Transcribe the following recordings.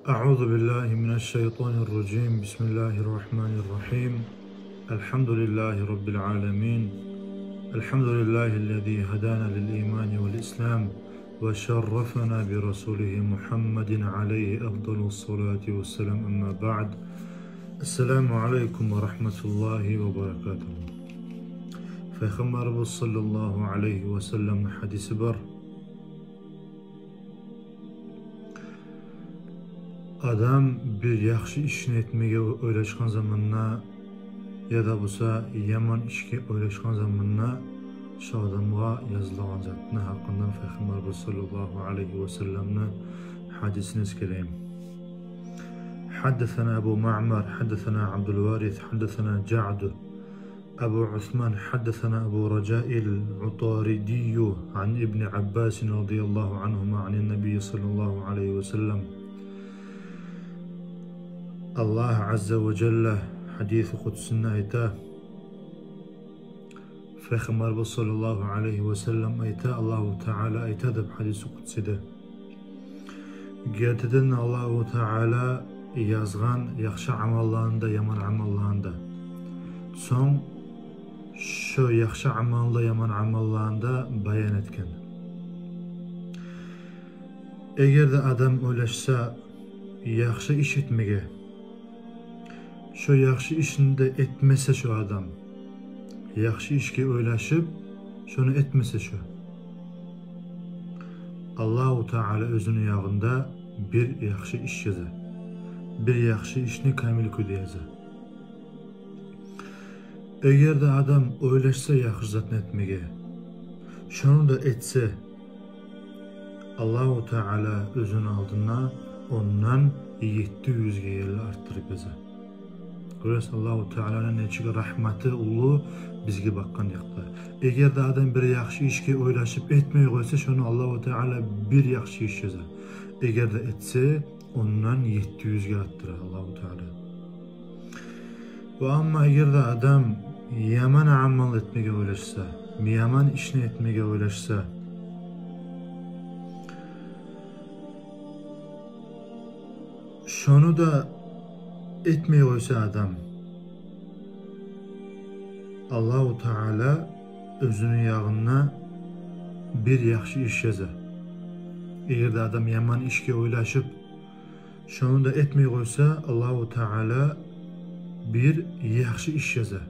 أعوذ بالله من الشيطان الرجيم. بسم الله الرحمن الرحيم. الحمد لله رب العالمين. الحمد لله الذي هدانا للإيمان والإسلام وشرفنا برسوله محمد عليه أفضل الصلاة والسلام. أما بعد، السلام عليكم ورحمة الله وبركاته. Peygamberimiz sallallahu aleyhi ve sellem hadisi var. Adam bir yaxshi ishni etmege o'ylashgan zamanna ya da bo'lsa yomon ishga o'ylashgan zamanna shu odamga yozilgan zatni haqqında Peygamberimiz sallallahu aleyhi ve sellem'ni hadisini eskeleyim. حدثنا أبو معمر حدثنا عبد الوارث حدثنا جعد أبو عثمان حدثنا أبو رجاء العطاردي عن ابن عباس رضي الله عنهما عن النبي صلى الله عليه وسلم. Allah Azze ve Celle hadis-i kutsunda ayta, Peygamberimiz sallallahu aleyhi ve sellem ayta, Allahu Teala ayta deb hadis-i kutsida. Gerçekten Allahu Teala yazgan yaxshi amallarında, yomon amallarında. So'ng shu yaxshi amalda, yomon amallarında bayon etgan. Eğer adam o'ylashsa, yaxshi ish etmege, şu yaxshi ishni de etmese şu adam, yaxshi ishga o'ylashib, şunu etmese şu, Allahu Teala özünün yağında bir yaxshi ish yazar, bir yaxshi ishni kamil qildi yazar. Eğer de adam o'ylashsa yaxshi zatni etmege, şunu da etse, Allahu Teala özünün aldığına ondan 700 yerli arttırıp yazar. Allahu Teala'nın neçik rahmeti ulu bizge bakkan yakta. Eğer de adam bir yaxshi ishga o'ylashib etmey qo'ysa, şunu Allahu Teala bir yaxshi ish yazar. Eğer de etse, ondan 700 ga arttırır Allahu Teala. Ve ama eğer de adam yomon amal etmege o'ylashsa, yomon ishni etmege o'ylashsa, şunu da etmey qo'ysa adam, Allahu Teala özünün yağına bir yaxshi ish yazar. Eğer de adam yomon ishga o'ylashib, şunu da etmey qo'ysa, Allahu Teala bir yaxshi ish yazar.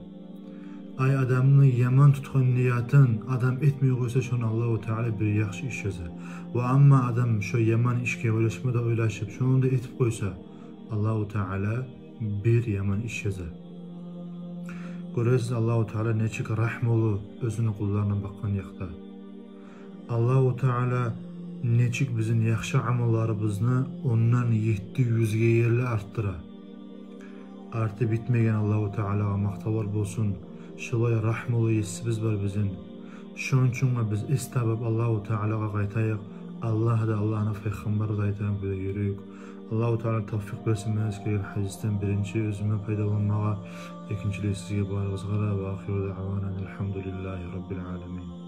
Ay adamın yomon tutgan niyatin adam etmey qo'ysa, şunu Allahu Teala bir yaxshi ish yazar. Ve amma adam şu yomon ishga o'ylashmada o'ylashib, şunu da etib qo'ysa, Allahu Teala bir yomon ish yazar. Göresiz Allahu Teala neçik rahmolu özünün kullarına bakkan yakta. Allahu Teala neçik bizim yaxshi amallarımızı ondan 700 yerli arttıra. Artı bitmegen Allahu Teala'ga maqtavar bolsun. Şulay rahmolu yesimiz var bizim. Şunun için biz istabab Allahu Teala'ga qaytayıq. Allah da Allah'ın Peygamber da aytan böyle yürüyük. Allahu Teala tavfiq versin menizkiler hadisten birinci özüme faydalanmağa, ikinciliği sizge barğızgara ve ahiru da'vanan elhamdülillahi rabbil alemin.